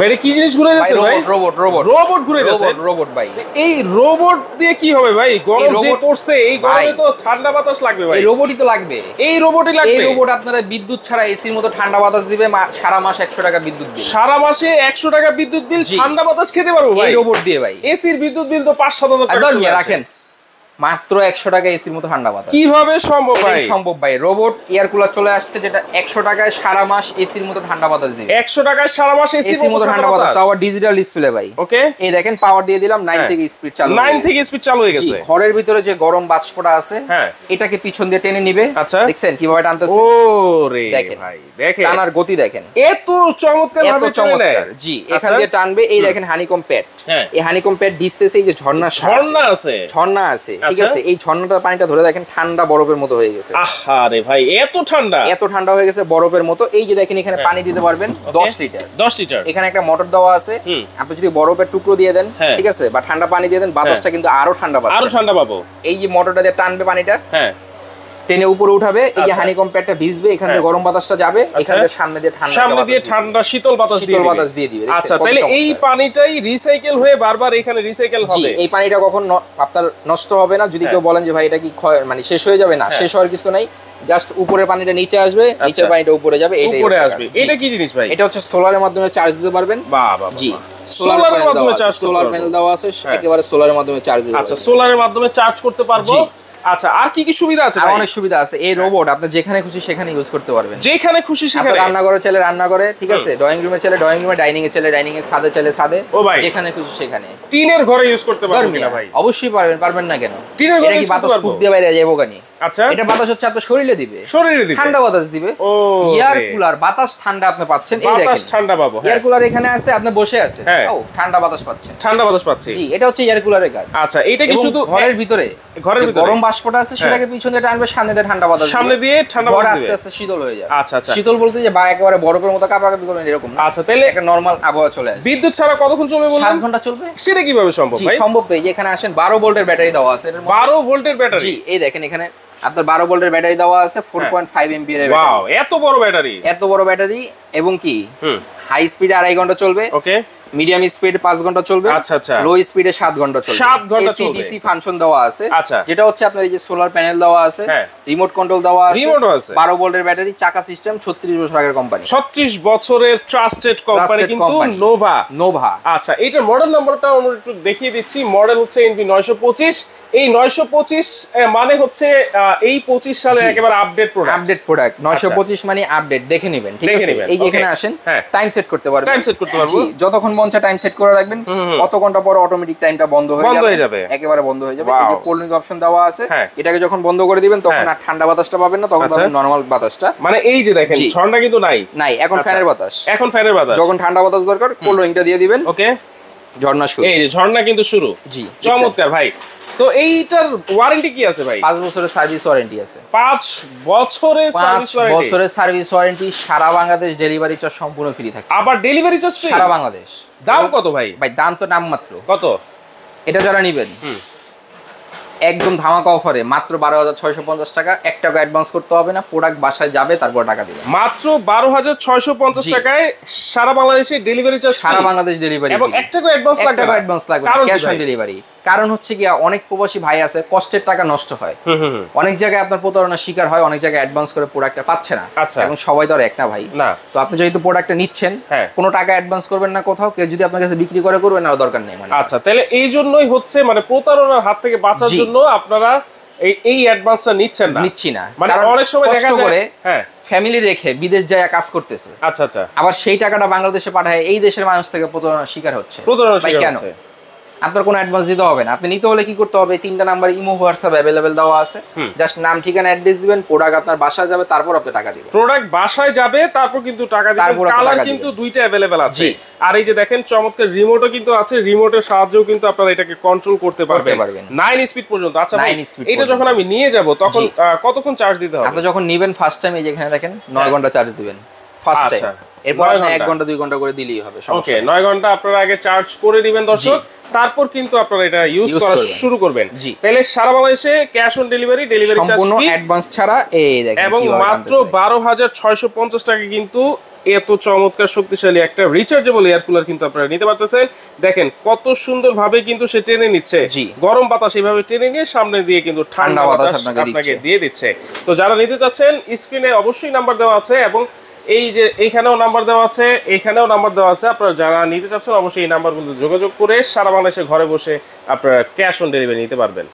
ভাই এটা কি জিনিস ঘুরে যাচ্ছে ভাই? রোবট ঘুরে যাচ্ছে। রোবট ভাই। এই রোবট দিয়ে কি হবে ভাই? গরম যে পড়ছে এই গরমে তো ঠান্ডা বাতাস লাগবে ভাই। এই রোবটই তো লাগবে। এই রোবটই লাগবে। এই রোবট আপনারা বিদ্যুৎ ছাড়া এসির মতো ঠান্ডা বাতাস দিবে, সারা মাস 100 টাকা বিদ্যুৎ বিল। সারা মাসে 100 টাকা বিদ্যুৎ বিল, ঠান্ডা বাতাস খেতে পারবো ভাই এই রোবট দিয়ে ভাই। এসির বিদ্যুৎ বিল তো 5-7 হাজার টাকা রাখেন, মাত্র 100 টাকা এসির মতো ঠান্ডা বাতাস। কিভাবে সম্ভব ভাই? সম্ভব ভাই। রোবট এয়ার কুলার চলে আসছে যেটা 100 টাকায় সারা মাস এসির মতো ঠান্ডা বাতাস দিবে। 100 টাকায় সারা মাস এসির মতো ঠান্ডা বাতাস, তাও ডিজিটাল ডিসপ্লে ভাই। ওকে, এই দেখেন পাওয়ার দিয়ে দিলাম, 9 থেকে স্পিড চালু। 9 থেকে স্পিড চালু হয়ে গেছে। ঘরের ভিতরে যে গরম বাষ্পটা আছে এটাকে পিছন দিয়ে টেনে নিবে। দেখছেন কিভাবে টানতেছে? ওরে ভাই দেখেন, টানার গতি দেখেন, এত চমৎকার ভাবে চমৎকার। জি, এখান দিয়ে টানবে। এই দেখেন হানিকম প্যাড। এই হানিকম প্যাড ডিসতেছে, এই যে ঝর্ণা আছে, ঠিক আছে? এই ঝর্ণাটার পানিটা ধরে দেখেন ঠান্ডা বরফের মতো হয়ে গেছে। আহারে ভাই এত ঠান্ডা হয়ে গেছে বরফের মতো। এই যে দেখেন এখানে পানি দিতে পারবেন 10 লিটার। এখানে একটা মোটর দেওয়া আছে। আপনি যদি বরফের টুকরো দিয়ে দেন, ঠিক আছে, বা ঠান্ডা পানি দিয়ে দেন, বাতাসটা কিন্তু আরো ঠান্ডা পাবো। এই যে মোটরটা দিয়ে টানবে পানিটা, টেনে উপরে উঠাবে। এই যে হানিকম প্যাডটা ভিজবে, এখান থেকে গরম বাতাসটা যাবে, এখান থেকে সামনে দিয়ে ঠান্ডা শীতল বাতাস দিয়ে দিবে। আচ্ছা, তাহলে এই পানিটাই রিসাইকেল হয়ে বারবার এখানে রিসাইকেল হবে। এই পানিটা কখন আপনার নষ্ট হবে না। যদি কেউ বলেন যে ভাই এটা কি মানে শেষ হয়ে যাবে, না, শেষ হওয়ার কিছু নাই। জাস্ট উপরের পানিটা নিচে আসবে, নিচের পানিটা উপরে যাবে। উপরে আসবে। এটা কি জিনিস ভাই? এটা হচ্ছে সোলারের মাধ্যমে চার্জ দিতে পারবেন। জি, সোলারের মাধ্যমে চার্জ, সোলার প্যানেল দেওয়া আছে, একেবারে সোলারের মাধ্যমে চার্জ দিতে। আচ্ছা, সোলারের মাধ্যমে চার্জ করতে পারবো। আচ্ছা, আর কি কি সুবিধা আছে? অনেক সুবিধা আছে। এই রোবট আপনি যেখানে খুশি সেখানে ইউজ করতে পারবেন, যেখানে খুশি সেখানে। রান্নাঘরে চাইলে রান্নাঘরে, ঠিক আছে, ড্রয়িং রুমে চাইলে ড্রয়িং রুমে, ডাইনিং এ চাইলে ডাইনিং এ, ছাদে চাইলে ছাদে, যেখানে খুশি সেখানে। টিনের ঘরে ইউজ করতে পারবেন কিনা ভাই? অবশ্যই পারবেন না কেন? টিনের ঘরে কি বাতাস ফুক দিয়ে বাইরে যাবো কেন? আচ্ছা, এটা বাতাস হচ্ছে আপনার শরীরে দিবে, ঠান্ডা বাতাস দিবে। এয়ার কুলার বাতাস ঠান্ডা আপনি পাচ্ছেন। এই দেখেন ঠান্ডা পাবো। এয়ার কুলার এখানে আছে, আপনি বসে আছেন, ও ঠান্ডা বাতাস পাচ্ছেন। পাচ্ছি। জি, এটা হচ্ছে এয়ার কুলারের কাজ। আচ্ছা, এটা কি শুধু ঘরের ভিতরে গরম বাষ্পটা আছে সেটাকে পিছনে টানবে, সামনে দিয়ে ঠান্ডা বাতাস, সামনে দিয়ে ঠান্ডা বাতাস দিবে, আস্তে আস্তে শীতল হয়ে যায়। আচ্ছা, শীতল বলতে যে বা একেবারে বরফের মতো কাঁপাকাঁপি করবেন এরকম না। আচ্ছা, তাহলে একটা নরমাল আবহাওয়া চলে আসবে। বিদ্যুৎ ছাড়া কতক্ষণ চলবে বললেন? 7 ঘন্টা চলবে। সেটা কিভাবে সম্ভব ভাই? সম্ভব তো। এই যে এখানে আসেন, 12 ভোল্টের ব্যাটারি দেওয়া আছে। 12 ভোল্টের ব্যাটারি? জি, এই দেখেন এখানে আপনার 12 ভোল্টের ব্যাটারি দেওয়া আছে, 4.5 এমপিআর এর ব্যাটারি। ওয়াও, এত বড় ব্যাটারি। এবং কি হাই স্পিডে 2.5 ঘন্টা চলবে। ওকে, মিডিয়াম স্পিড 5 ঘন্টা চলবে। আচ্ছা, লো স্পিডে 7 ঘন্টা চলবে। 7 ঘন্টা চলবে। এসি-ডিসি ফাংশন দেওয়া আছে। আচ্ছা, যেটা হচ্ছে আপনার এই যে সোলার প্যানেল দেওয়া আছে, রিমোট কন্ট্রোল দেওয়া আছে, 12 ভোল্টের ব্যাটারি, চাকা সিস্টেম, 36 বছর আগের কোম্পানি, 36 বছরের ট্রাস্টেড কোম্পানি কিন্তু নোভা। আচ্ছা, এটার মডেল নাম্বারটা আমরা একটু দেখিয়ে দিচ্ছি। মডেল হচ্ছে NV 925। এই 925 মানে হচ্ছে এই 25 সালে একেবারে আপডেট প্রোডাক্ট। 925 মানে আপডেট। দেখে নেবেন, ঠিক আছে? এই যে এখানে আসেন, টাইম সেট করতে পারবেন। জি, যতক্ষণ মন চায় টাইম সেট করে রাখবেন, কত ঘন্টা পরে অটোমেটিক টাইমটা বন্ধ হয়ে যাবে, একেবারে বন্ধ হয়ে যাবে। এই যে কোল্ড ড্রিঙ্ক অপশন দেওয়া আছে, এটাকে যখন বন্ধ করে দিবেন তখন আর ঠান্ডা বাতাসটা পাবেন না, তখন পাবেন নরমাল বাতাসটা। মানে এই যে দেখেন ঝর্ণা কিন্তু নাই, এখন ফ্যানের বাতাস। যখন ঠান্ডা বাতাস দরকার কোল্ড ড্রিঙ্কটা দিয়ে দিবেন। ওকে, ঝর্ণা শুরু। এই যে ঝর্ণা কিন্তু শুরু। জি, চমৎকার ভাই। তো এইটার ওয়ারেন্টি কি আছে ভাই? 5 বছরের সার্ভিস ওয়ারেন্টি আছে। 5 বছরের সার্ভিস ওয়ারেন্টি। সারা বাংলাদেশ ডেলিভারি চার্জ সম্পূর্ণ ফ্রি থাকে। আবার ডেলিভারি চার্জ ফ্রি সারা বাংলাদেশ। দাম কত ভাই? দাম তো নামমাত্র। কত? এটা যারা নেবেন একদম ধামাকা অফারে মাত্র 12,650 টাকা। 1 টাকা অ্যাডভান্স করতে হবে না, প্রোডাক্ট বাসায় যাবে, তারপর টাকা দিবেন। মাত্র 12,650 টাকায় সারা বাংলাদেশে ডেলিভারি চার্জ, সারা বাংলাদেশ ডেলিভারি, এবং 1 টাকা অ্যাডভান্স লাগবে না, ক্যাশ অন ডেলিভারি। কারণ হচ্ছে কি, অনেক প্রবাসী ভাই আছে, কষ্টের টাকা নষ্ট হয়, অনেক জায়গায় আপনার প্রতারণার শিকার হয়, অনেক জায়গায় অ্যাডভান্স করে প্রোডাক্টটা পাচ্ছে না। এবং সবাই তো আর এক না ভাই, তো আপনি যেহেতু প্রোডাক্টটা নিচ্ছেন, কোনো টাকা অ্যাডভান্স করবেন না কোথাও, কেউ যদি আপনার কাছে বিক্রি করবেন না, দরকার নেই। আচ্ছা, তাহলে এই জন্যই হচ্ছে মানে প্রতারণার হাত থেকে বাঁচার জন্য আপনারা এই অ্যাডভান্সটা নিচ্ছি না। মানে অনেক সময় দেখা যায় ফ্যামিলি রেখে বিদেশ যায় কাজ করতেছে, আচ্ছা, আবার সেই টাকাটা বাংলাদেশে পাঠায়, এই দেশের মানুষ থেকে প্রতারণার শিকার হচ্ছে। কেন? আপনার কোনো অ্যাডভান্স দিতে হবে না। আপনি নিতে হলে কি করতে হবে? 3টা নাম্বার ইমো, হোয়াটসঅ্যাপ অ্যাভেলেবেল দেওয়া আছে। জাস্ট নাম, ঠিকানা, অ্যাড্রেস দিবেন, প্রোডাক্ট আপনার বাসায় যাবে, তারপর আপনি টাকা দিবেন। প্রোডাক্ট বাসায় যাবে, তারপর কিন্তু টাকা দিবেন। কালার কিন্তু 2টা অ্যাভেলেবেল আছে। আর এই যে দেখেন চমৎকার রিমোটও কিন্তু আছে, রিমোটের সাহায্যেও কিন্তু আপনারা এটাকে কন্ট্রোল করতে পারবেন 9 স্পিড পর্যন্ত। আচ্ছা ভাই, এটা যখন আমি নিয়ে যাব তখন কতক্ষণ চার্জ দিতে হবে? আপনি যখন নেবেন ফার্স্ট টাইম, এই যে এখানে দেখেন 9 ঘন্টা চার্জ দিবেন ফার্স্ট টাইম। এরপর আপনি 1 ঘন্টা 2 ঘন্টা করে দিলেই হবে। ওকে 9 ঘন্টা আপনারা আগে চার্জ করে নেবেন দর্শক, তারপর কিন্তু আপনারা এটা ইউজ করা শুরু করবেন। তাহলে সারা বাংলাদেশে ক্যাশ অন ডেলিভারি চার্জ সম্পূর্ণ অ্যাডভান্স ছাড়া এই দেখেন এবং মাত্র 12,650 টাকা কিন্তু এত চমৎকার শক্তিশালী একটা রিচার্জেবল এয়ার কুলার কিন্তু আপনারা নিতে পারতেছেন। দেখেন কত সুন্দর ভাবে কিন্তু সে টেনে নিচ্ছে, গরম বাতাস এইভাবে টেনে নিয়ে সামনে দিয়ে কিন্তু ঠান্ডা বাতাস আপনাকে দিয়ে দিচ্ছে। তো যারা নিতে চাচ্ছেন স্ক্রিনে অবশ্যই নাম্বার দেওয়া আছে এবং এই যে এইখানেও নাম্বার দেওয়া আছে, এইখানেও নাম্বার দেওয়া আছে। আপনারা যারা নিতে চাচ্ছেন অবশ্যই এই নাম্বারগুলো যোগাযোগ করে সারা বাংলাদেশে ঘরে বসে আপনারা ক্যাশ অন ডেলিভারি নিতে পারবেন।